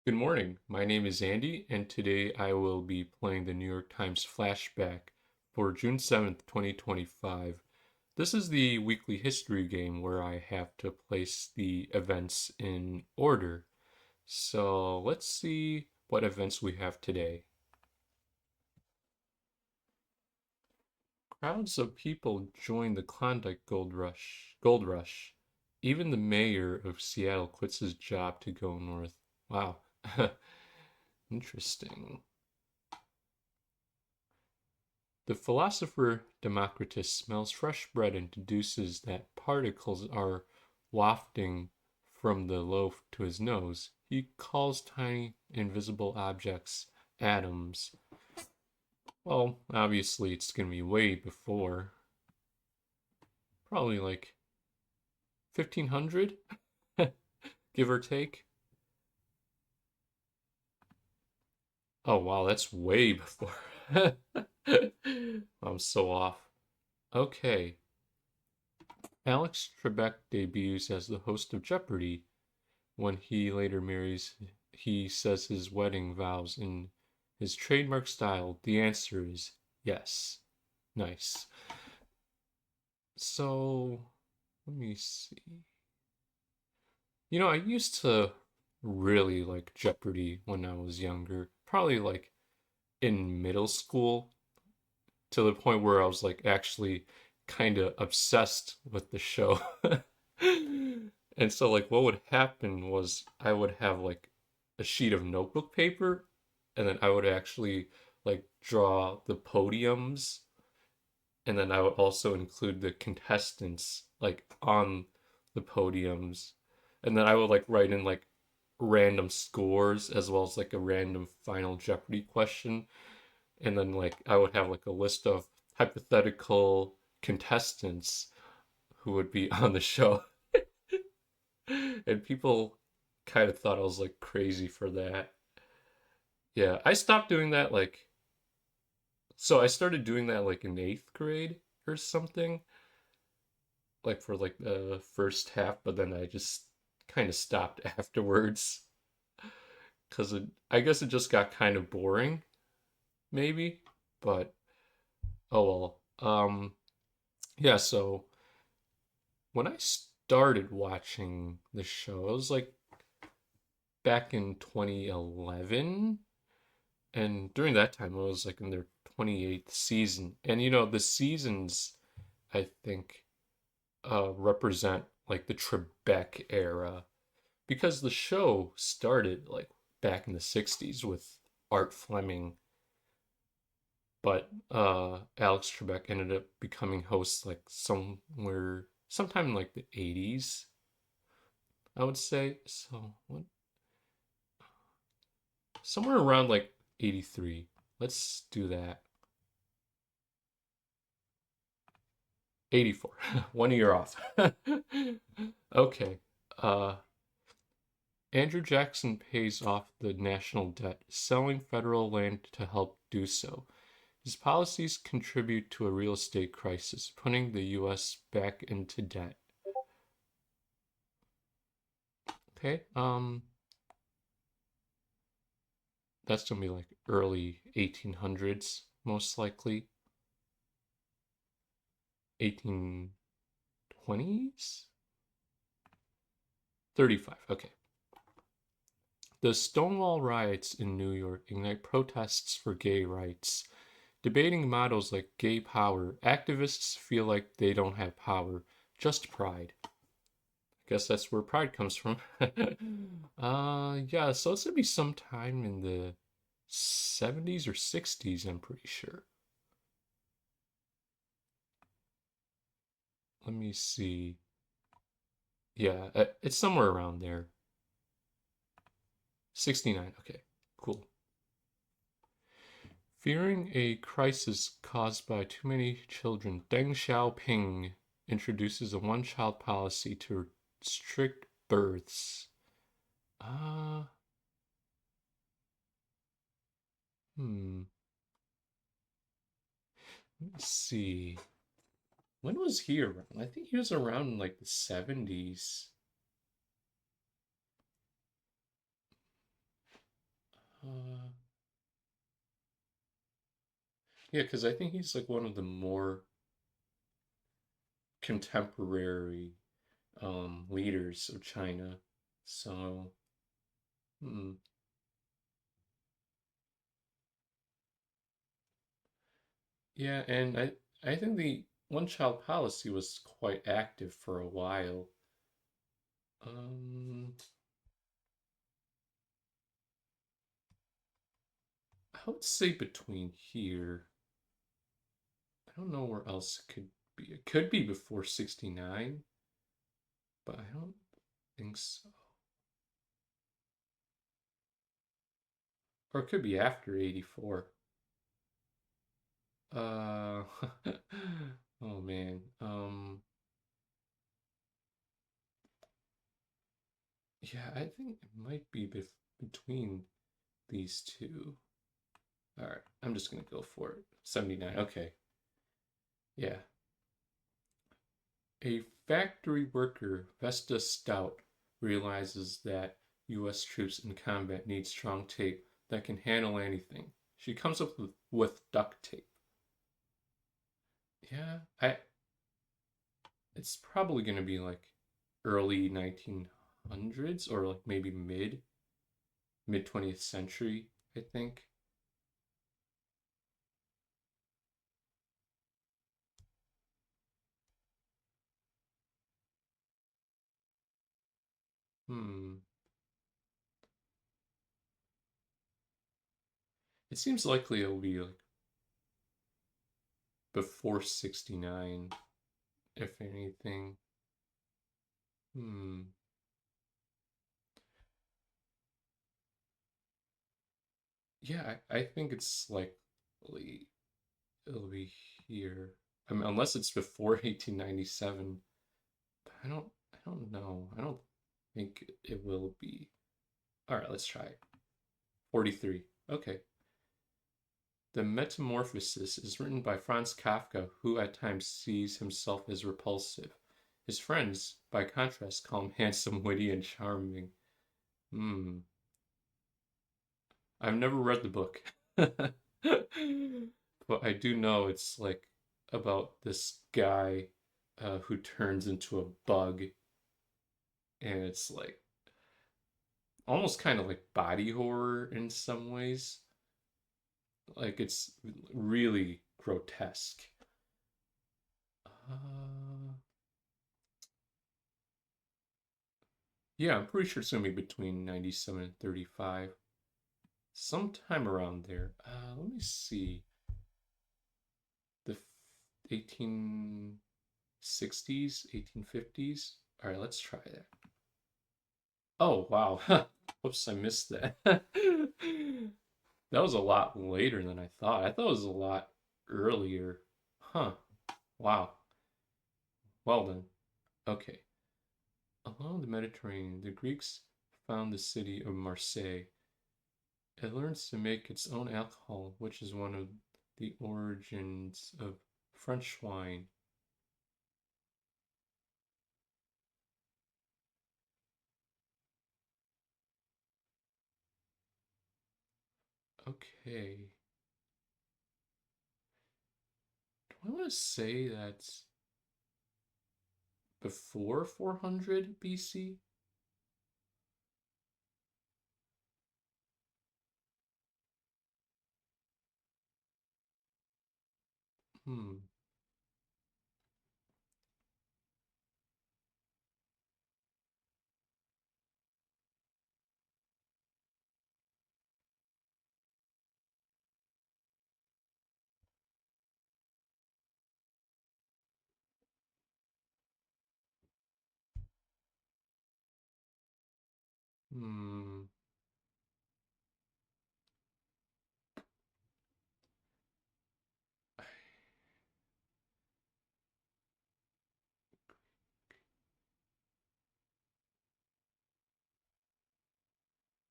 Good morning. My name is Andy, and today I will be playing the New York Times Flashback for June 7th, 2025. This is the weekly history game where I have to place the events in order. So let's see what events we have today. Crowds of people joined the Klondike Gold Rush. Even the mayor of Seattle quits his job to go north. Wow. Interesting. The philosopher Democritus smells fresh bread and deduces that particles are wafting from the loaf to his nose. He calls tiny invisible objects atoms. Well, obviously it's going to be way before. Probably like 1500, give or take. Oh wow, that's way before. I'm so off. Okay. Alex Trebek debuts as the host of Jeopardy! When he later marries, he says his wedding vows in his trademark style. The answer is yes. Nice. So, let me see. I used to really like Jeopardy when I was younger, probably like in middle school, to the point where I was like actually kind of obsessed with the show. And so like what would happen was I would have like a sheet of notebook paper, and then I would actually like draw the podiums, and then I would also include the contestants like on the podiums, and then I would like write in like random scores as well as like a random final Jeopardy question, and then like I would have like a list of hypothetical contestants who would be on the show. And people kind of thought I was like crazy for that. Yeah, I stopped doing that I started doing that like in eighth grade or something, like for like the first half, but then I just kind of stopped afterwards because I guess it just got kind of boring, maybe. But oh well. Yeah, so when I started watching the show, it was like back in 2011. And during that time, it was like in their 28th season. And the seasons, I think, represent like the Trebek era because the show started like back in the 60s with Art Fleming, but Alex Trebek ended up becoming host like sometime in like the 80s, I would say. So, what? Somewhere around like 83. Let's do that. 84. 1 year off. Okay. Uh, Andrew Jackson pays off the national debt, selling federal land to help do so. His policies contribute to a real estate crisis, putting the U.S. back into debt. Okay. That's gonna be like early 1800s, most likely. 1820s? 35. Okay. The Stonewall riots in New York ignite protests for gay rights. Debating mottos like gay power, activists feel like they don't have power, just pride. I guess that's where pride comes from. Yeah, so it's gonna be sometime in the 70s or 60s, I'm pretty sure. Let me see. Yeah, it's somewhere around there. 69. Okay, cool. Fearing a crisis caused by too many children, Deng Xiaoping introduces a one-child policy to restrict births. Uh, hmm. Let's see. When was he around? I think he was around in like the 70s. Uh, yeah, because I think he's like one of the more contemporary leaders of China. So, hmm. Yeah, and I think the one child policy was quite active for a while. Um, I would say between here. I don't know where else it could be. It could be before 69, but I don't think so. Or it could be after 84. Uh, oh man. Yeah, I think it might be between these two. All right, I'm just gonna go for it. 79. Okay. Yeah. A factory worker, Vesta Stout, realizes that US troops in combat need strong tape that can handle anything. She comes up with duct tape. Yeah, it's probably going to be like early 1900s or like maybe mid 20th century, I think. Hmm. It seems likely it'll be like before 69, if anything. Hmm. Yeah, I think it's likely it'll be here. I mean, unless it's before 1897. I don't know. I don't think it will be. All right, let's try it. 43. Okay. The Metamorphosis is written by Franz Kafka, who at times sees himself as repulsive. His friends, by contrast, call him handsome, witty, and charming. Hmm. I've never read the book. But I do know it's like about this guy who turns into a bug, and it's like almost kind of like body horror in some ways. Like it's really grotesque. Uh, yeah, I'm pretty sure it's gonna be between 97 and 35, sometime around there. Let me see. The 1860s, 1850s. All right, let's try that. Oh, wow. Whoops, I missed that. That was a lot later than I thought. I thought it was a lot earlier. Huh. Wow. Well then. Okay. Along the Mediterranean, the Greeks found the city of Marseille. It learns to make its own alcohol, which is one of the origins of French wine. Okay. Do I want to say that's before 400 BC? Hmm.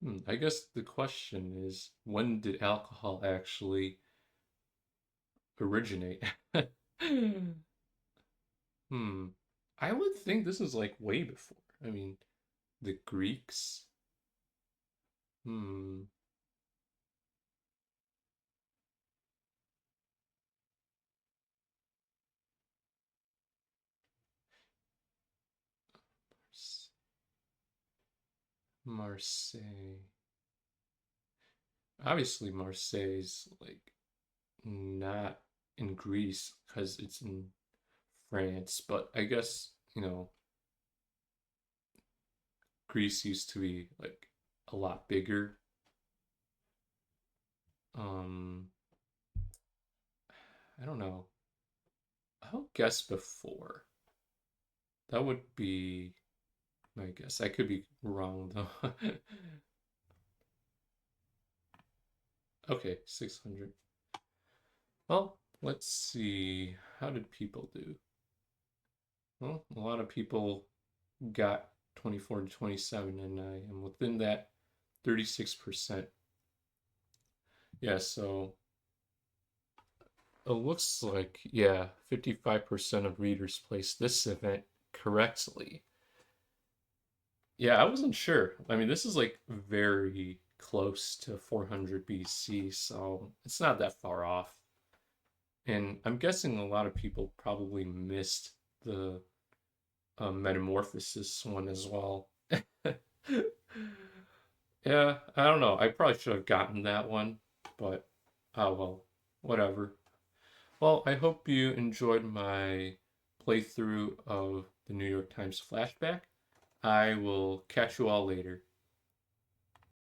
Hmm. I guess the question is, when did alcohol actually originate? Hmm. I would think this is like way before. I mean, the Greeks. Hmm. Marseille. Obviously, Marseille's like not in Greece because it's in France, but I guess, Greece used to be like a lot bigger. Um, I don't know. I'll guess before. That would be my guess. I could be wrong though. Okay, 600. Well, let's see. How did people do? Well, a lot of people got 24 to 27, and I am within that 36%. Yeah, so it looks like, yeah, 55% of readers placed this event correctly. Yeah, I wasn't sure. I mean, this is like very close to 400 BC, so it's not that far off. And I'm guessing a lot of people probably missed the Metamorphosis one as well. Yeah, I don't know. I probably should have gotten that one, but oh well, whatever. Well, I hope you enjoyed my playthrough of the New York Times Flashback. I will catch you all later.